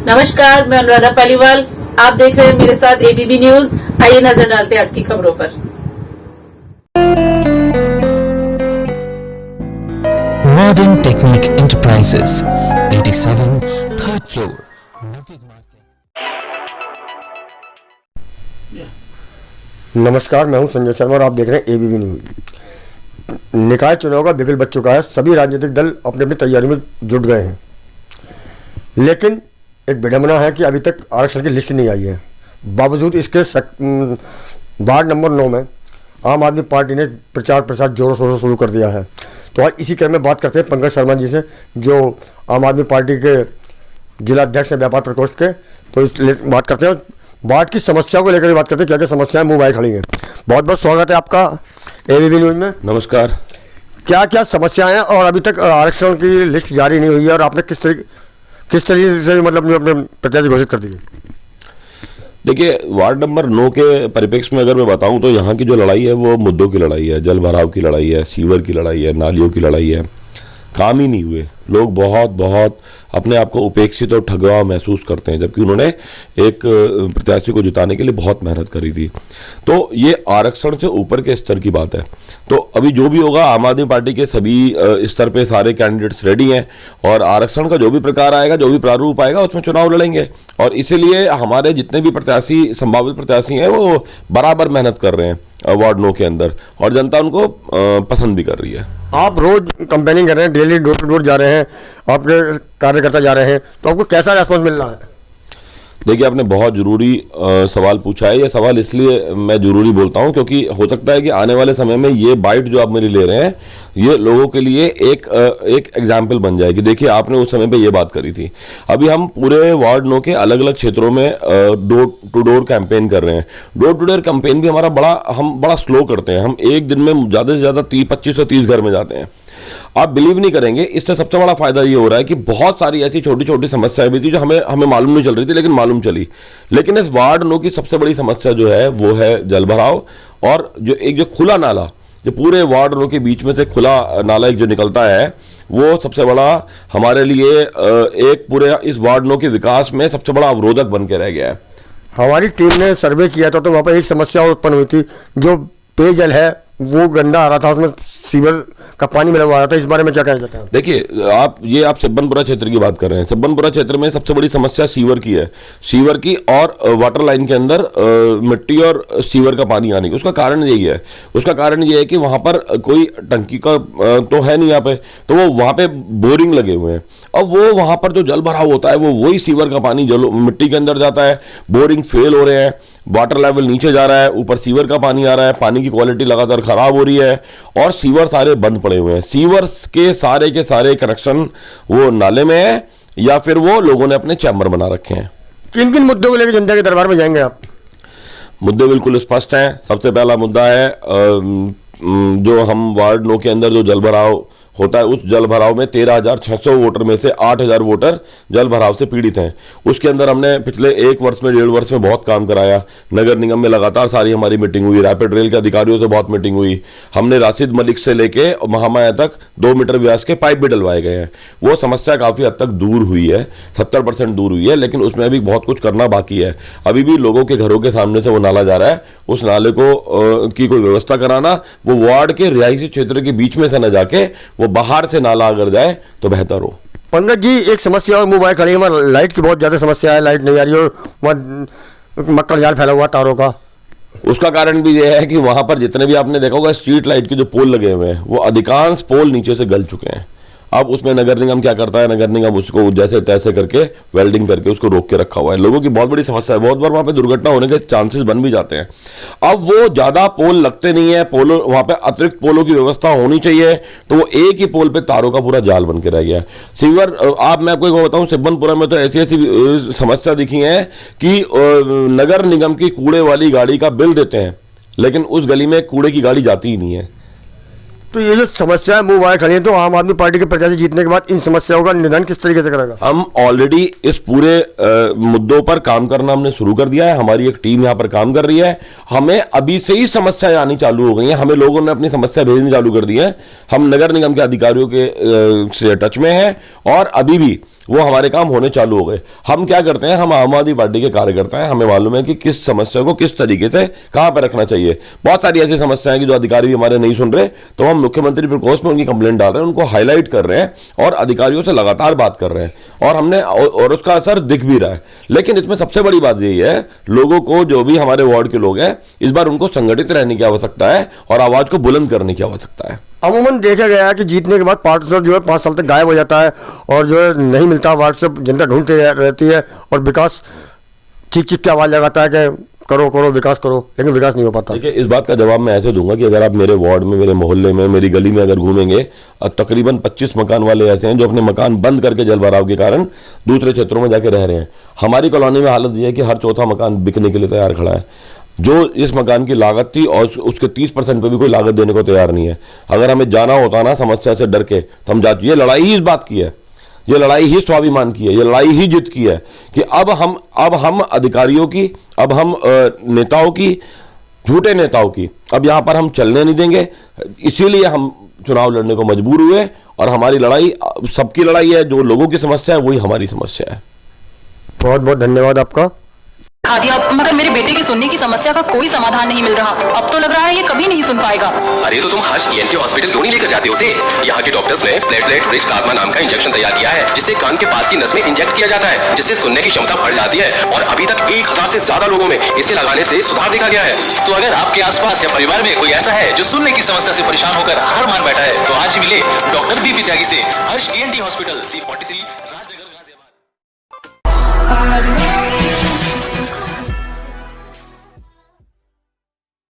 नमस्कार, मैं अनुराधा पालीवाल। आप देख रहे हैं मेरे साथ एबीपी न्यूज। आइए नजर डालते हैं आज की खबरों पर। Modern Technique Enterprises, 87, 3rd floor. नमस्कार, मैं हूं संजय शर्मा और आप देख रहे हैं एबीपी न्यूज। निकाय चुनाव का बिगुल बच चुका है। सभी राजनीतिक दल अपनी अपनी तैयारी में जुट गए हैं, लेकिन एक विडंबना है कि अभी तक आरक्षण की लिस्ट नहीं आई है। बावजूद इसके वार्ड नंबर 9 में आम आदमी पार्टी ने प्रचार प्रसार जोरों शोरों से शुरू कर दिया है। तो आज इसी क्रम में बात करते हैं पंकज शर्मा जी से, जो आम आदमी पार्टी के जिला अध्यक्ष हैं व्यापार प्रकोष्ठ के। तो इस बात करते हैं वार्ड की समस्या को लेकर बात करते हैं, क्या क्या समस्याएं मुंह भाई खड़ी हैं। बहुत बहुत स्वागत है आपका एबीपी न्यूज में। नमस्कार। क्या क्या समस्याएं हैं और अभी तक आरक्षण की लिस्ट जारी नहीं हुई है और आपने किस तरीके से मतलब अपने प्रत्याशी घोषित कर दिए? देखिए, वार्ड नंबर 9 के परिप्रेक्ष्य में अगर मैं बताऊं तो यहाँ की जो लड़ाई है वो मुद्दों की लड़ाई है, जल भराव की लड़ाई है, सीवर की लड़ाई है, नालियों की लड़ाई है। काम ही नहीं हुए। लोग बहुत अपने आप को उपेक्षित और ठगवा महसूस करते हैं, जबकि उन्होंने एक प्रत्याशी को जिताने के लिए बहुत मेहनत करी थी। तो ये आरक्षण से ऊपर के स्तर की बात है। तो अभी जो भी होगा, आम आदमी पार्टी के सभी स्तर पे सारे कैंडिडेट्स रेडी हैं और आरक्षण का जो भी प्रकार आएगा, जो भी प्रारूप आएगा, उसमें चुनाव लड़ेंगे। और इसीलिए हमारे जितने भी प्रत्याशी, संभावित प्रत्याशी हैं, वो बराबर मेहनत कर रहे हैं वार्ड 9 के अंदर, और जनता उनको पसंद भी कर रही है। आप रोज कंपेनिंग कर रहे हैं, डेली डोर टू डोर जा रहे हैं, आपके कार्यकर्ता जा रहे हैं, तो आपको कैसा रेस्पॉन्स मिल रहा है? देखिए, आपने बहुत जरूरी सवाल पूछा है। ये सवाल इसलिए मैं जरूरी बोलता हूँ क्योंकि हो सकता है कि आने वाले समय में ये बाइट जो आप मेरी ले रहे हैं, ये लोगों के लिए एक एग्जाम्पल बन जाएगी। देखिए, आपने उस समय पे ये बात करी थी। अभी हम पूरे वार्ड 9 के अलग अलग क्षेत्रों में डोर टू डोर कैंपेन कर रहे हैं। डोर टू डोर कैंपेन भी हमारा हम बड़ा स्लो करते हैं। हम एक दिन में ज़्यादा से ज़्यादा 25 से 30 घर में जाते हैं। आप बिलीव नहीं करेंगे, इससे सबसे बड़ा फायदा ये हो रहा है कि बहुत सारी ऐसी छोटी छोटी समस्याएं भी थी जो हमें मालूम नहीं चल रही थी, लेकिन मालूम चली। लेकिन इस वार्ड 9 की सबसे बड़ी समस्या जो है वो है जल भराव, और जो खुला नाला, जो पूरे वार्ड 9 के बीच में से खुला नाला एक जो निकलता है, वो सबसे बड़ा हमारे लिए एक पूरे इस वार्ड 9 के विकास में सबसे बड़ा अवरोधक बन के रह गया है। हमारी टीम ने सर्वे किया था तो वहाँ पर एक समस्या उत्पन्न हुई थी, जो पेयजल है वो गंदा आ रहा था, उसमें सीवर का पानी मिला हुआ आ रहा था। इस बारे में क्या कहना चाहते हैं? देखिए, आप सिब्बनपुरा क्षेत्र की बात कर रहे हैं। सिब्बनपुरा क्षेत्र में सबसे बड़ी समस्या सीवर की है, सीवर की, और वाटर लाइन के अंदर मिट्टी और सीवर का पानी आने की। उसका कारण यही है, है कि वहाँ पर कोई टंकी का तो है नहीं यहाँ पे, तो वो वहाँ पे बोरिंग लगे हुए हैं, और वो वहाँ पर जो जल भराव होता है वो वही सीवर का पानी मिट्टी के अंदर जाता है। बोरिंग फेल हो रहे हैं, वाटर लेवल नीचे जा रहा है, ऊपर सीवर का पानी आ रहा है, पानी की क्वालिटी लगातार खराब हो रही है, और सीवर सारे बंद पड़े हुए हैं। सीवर के सारे कनेक्शन वो नाले में है, या फिर वो लोगों ने अपने चैम्बर बना रखे हैं। किन किन मुद्दों को लेकर जनता के दरबार में जाएंगे आप? मुद्दे बिल्कुल स्पष्ट हैं। सबसे पहला मुद्दा है जो हम वार्ड 9 के अंदर जो जल भराव होता है, उस जल भराव में 13,600 वोटर में से 8,000 वोटर जल भराव से पीड़ित हैं। उसके अंदर हमने पिछले 1 वर्ष में, 1.5 वर्ष में बहुत काम कराया। नगर निगम में लगातार सारी हमारी मीटिंग हुई, रैपिड रेल के अधिकारियों से बहुत मीटिंग हुई। हमने राशिद मलिक से लेके महामाया तक 2 मीटर व्यास के पाइप भी डलवाए गए हैं। वो समस्या काफ़ी हद तक दूर हुई है, 70% दूर हुई है, लेकिन उसमें भी बहुत कुछ करना बाकी है। अभी भी लोगों के घरों के सामने से वो नाला जा रहा है, उस नाले को की कोई व्यवस्था कराना, वो वार्ड के रिहायशी क्षेत्र के बीच में से न जाके वो बाहर से नाला अगर जाए तो बेहतर हो। पंकज जी, एक समस्या और मोबाइल खड़ी है, लाइट की बहुत ज्यादा समस्या है, लाइट नहीं आ रही और वहाँ मक्खर जाल फैला हुआ तारों का। उसका कारण भी यह है कि वहां पर जितने भी आपने देखा होगा स्ट्रीट लाइट के जो पोल लगे हुए हैं, वो अधिकांश पोल नीचे से गल चुके हैं। अब उसमें नगर निगम क्या करता है, नगर निगम उसको जैसे तैसे करके वेल्डिंग करके उसको रोक के रखा हुआ है। लोगों की बहुत बड़ी समस्या है, बहुत बार वहाँ पे दुर्घटना होने के चांसेस बन भी जाते हैं। अब वो ज़्यादा पोल लगते नहीं है, पोलो वहाँ पे अतिरिक्त पोलों की व्यवस्था होनी चाहिए, तो वो एक ही पोल पे तारों का पूरा जाल बन के रह गया है। सीवर, मैं आपको एक बताऊँ, सिब्बनपुरा में तो ऐसी ऐसी समस्या दिखी है कि नगर निगम की कूड़े वाली गाड़ी का बिल देते हैं, लेकिन उस गली में कूड़े की गाड़ी जाती ही नहीं है। तो ये जो समस्या मुंह बाहर खड़ी है, तो आम आदमी पार्टी के प्रत्याशी जीतने के बाद इन समस्याओं का निदान किस तरीके से करेगा? हम ऑलरेडी इस पूरे मुद्दों पर काम करना हमने शुरू कर दिया है। हमारी एक टीम यहाँ पर काम कर रही है। हमें अभी से ही समस्याएं आनी चालू हो गई हैं। हमें लोगों ने अपनी समस्या भेजनी चालू कर दी है। हम नगर निगम के अधिकारियों के से टच में हैं और अभी भी वो हमारे काम होने चालू हो गए। हम क्या करते हैं, हम आम आदमी पार्टी के कार्यकर्ता हैं, हमें मालूम है कि किस समस्या को किस तरीके से कहां पर रखना चाहिए। बहुत सारी ऐसी समस्याएं कि जो अधिकारी भी हमारे नहीं सुन रहे, तो हम मुख्यमंत्री प्रकोष्ठ में उनकी कंप्लेंट डाल रहे हैं, उनको हाईलाइट कर रहे हैं और अधिकारियों से लगातार बात कर रहे हैं और हमने और उसका असर दिख भी रहा है। लेकिन इसमें सबसे बड़ी बात यही है, लोगों को, जो भी हमारे वार्ड के लोग हैं, इस बार उनको संगठित रहने की आवश्यकता है और आवाज को बुलंद करने की आवश्यकता है। अमूमन देखा गया है कि जीतने के बाद पार्षद जो है 5 साल तक गायब हो जाता है और जो है नहीं मिलता, वार्ड से जनता ढूंढती रहती है और विकास चीख चीख के आवाज लगाता है कि करो करो विकास करो, लेकिन विकास नहीं हो पाता। देखिए, इस बात का जवाब मैं ऐसे दूंगा कि अगर आप मेरे वार्ड में, मेरे मोहल्ले में, मेरी गली में अगर घूमेंगे, तकरीबन 25 मकान वाले ऐसे हैं जो अपने मकान बंद करके जल भराव के कारण दूसरे क्षेत्रों में जाके रह रहे हैं। हमारी कॉलोनी में हालत यह है कि हर चौथा मकान बिकने के लिए तैयार खड़ा है। जो इस मकान की लागत थी और उसके 30% पे भी कोई लागत देने को तैयार नहीं है। अगर हमें जाना होता ना समस्या से डर के, तो हम जाते। ये लड़ाई ही इस बात की है, ये लड़ाई ही स्वाभिमान की है, ये लड़ाई ही जित की है कि अब हम अधिकारियों की, अब हम नेताओं की, झूठे नेताओं की अब यहां पर हम चलने नहीं देंगे। इसीलिए हम चुनाव लड़ने को मजबूर हुए और हमारी लड़ाई सबकी लड़ाई है। जो लोगों की समस्या है वही हमारी समस्या है। बहुत बहुत धन्यवाद आपका। हाँ दिया, मगर मेरे बेटे के सुनने की समस्या का कोई समाधान नहीं मिल रहा। अब तो लग रहा है ये कभी नहीं सुन पाएगा। अरे तो तुम आज ENT हॉस्पिटल क्यों नहीं लेकर जाते हो उसे? यहाँ के डॉक्टर्स ने प्लेटलेट रिच प्लाज्मा नाम का इंजेक्शन तैयार किया है, जिससे कान के पास की नस में इंजेक्ट किया जाता है, जिससे सुनने की क्षमता बढ़ जाती है और अभी तक 1000 से ज्यादा लोगों में इसे लगाने से सुधार देखा गया है। तो अगर आपके आसपास या परिवार में कोई ऐसा है जो सुनने की समस्या से परेशान होकर हार मान बैठा है, तो आज ही मिले डॉक्टर बीपी त्यागी से। हर्ष ENT hospital, C43, Rajnagar, Ghaziabad.